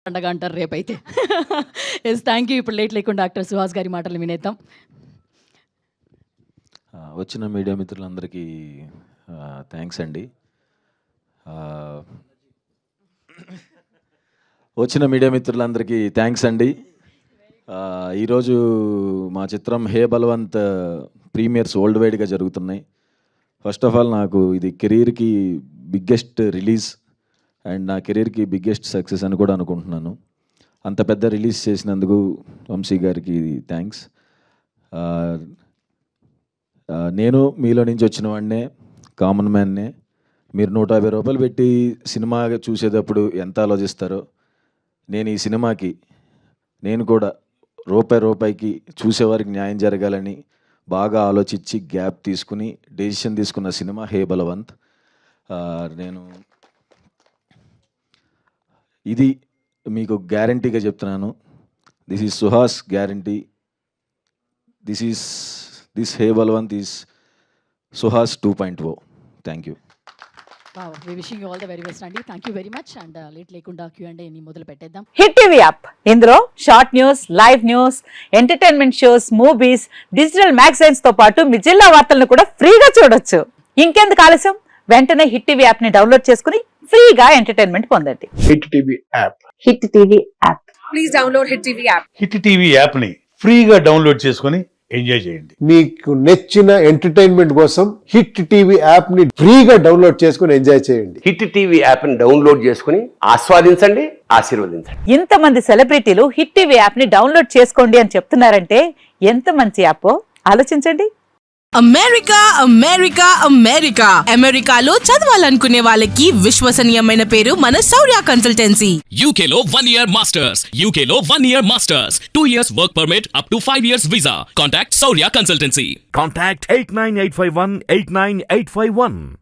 పండగ అంటారు రేపైతే. Yes, thank you. ఇప్పుడు లేట్ లేకుండా డాక్టర్ సుహాస్ గారి మాటలు వినేద్దాం. వచ్చిన మీడియా మిత్రులందరికీ థ్యాంక్స్ అండి. వచ్చిన మీడియా మిత్రులందరికీ థ్యాంక్స్ అండి. ఈరోజు మా చిత్రం హే బలవంత్ ప్రీమియర్స్ వరల్డ్ వైడ్గా జరుగుతున్నాయి. ఫస్ట్ ఆఫ్ ఆల్ నాకు ఇది కెరీర్కి బిగ్గెస్ట్ రిలీజ్ అండ్ నా కెరీర్కి బిగ్గెస్ట్ సక్సెస్ అని కూడా అనుకుంటున్నాను. అంత పెద్ద రిలీజ్ చేసినందుకు వంశీ గారికి థ్యాంక్స్. నేను మీలో నుంచి వచ్చిన వాడినే, కామన్ మ్యాన్నే. మీరు 150 రూపాయలు పెట్టి సినిమా చూసేటప్పుడు ఎంత ఆలోచిస్తారో, నేను ఈ సినిమాకి నేను కూడా రూపాయికి చూసేవారికి న్యాయం జరగాలని బాగా ఆలోచించి గ్యాప్ తీసుకుని డెసిషన్ తీసుకున్న సినిమా హే బలవంత్. నేను ఇది మీకు గ్యారంటీగా చెప్తున్నాను. This is Suhas guarantee. This hey Balwant is Suhas 2.0. Thank you. Wow, we wishing you all the very best అండి. Thank you very much. And late లేకుండా Q&A ని మొదలు పెట్టేద్దాం. హిట్ టీవీ యాప్, ఇందులో short news, live news, entertainment shows, movies, digital magazines తో పాటు మీ జిల్లా వార్తలను కూడా ఫ్రీగా చూడొచ్చు. ఇంకెందుకు ఆలస్యం, వెంటనే హిట్ టీవీ యాప్ ని డౌన్లోడ్ చేసుకుని ఫ్రీగా ఎంటర్టైన్మెంట్ పొందండి. Hit TV app. Hit TV app. Please download hit TV app. Hit TV app ని ఫ్రీగా డౌన్లోడ్ చేసుకొని ఎంజాయ్ చేయండి. మీకు నచ్చిన ఎంటర్టైన్మెంట్ కోసం హిట్ టీవీ యాప్ ని ఫ్రీగా డౌన్లోడ్ చేసుకుని ఎంజాయ్ చేయండి. హిట్ టీవీ యాప్ ని డౌన్లోడ్ చేసుకుని ఆస్వాదించండి, ఆశీర్వదించండి. ఇంతమంది సెలబ్రిటీలు హిట్ టీవీ యాప్ ని డౌన్లోడ్ చేసుకోండి అని చెప్తున్నారంటే ఎంత మంచి యాప్ ఆలోచించండి. అమెరికా అమెరికా అమెరికా అమెరికాలో చదవాలనుకునే వాళ్ళకి విశ్వసనీయమైన పేరు మన శౌర్య కన్సల్టెన్సీ. UK లో 1 year masters. UK లో 1 year masters. 2 years work permit up to 5 years visa. Contact Saurya Consultancy. Contact 89851 89851.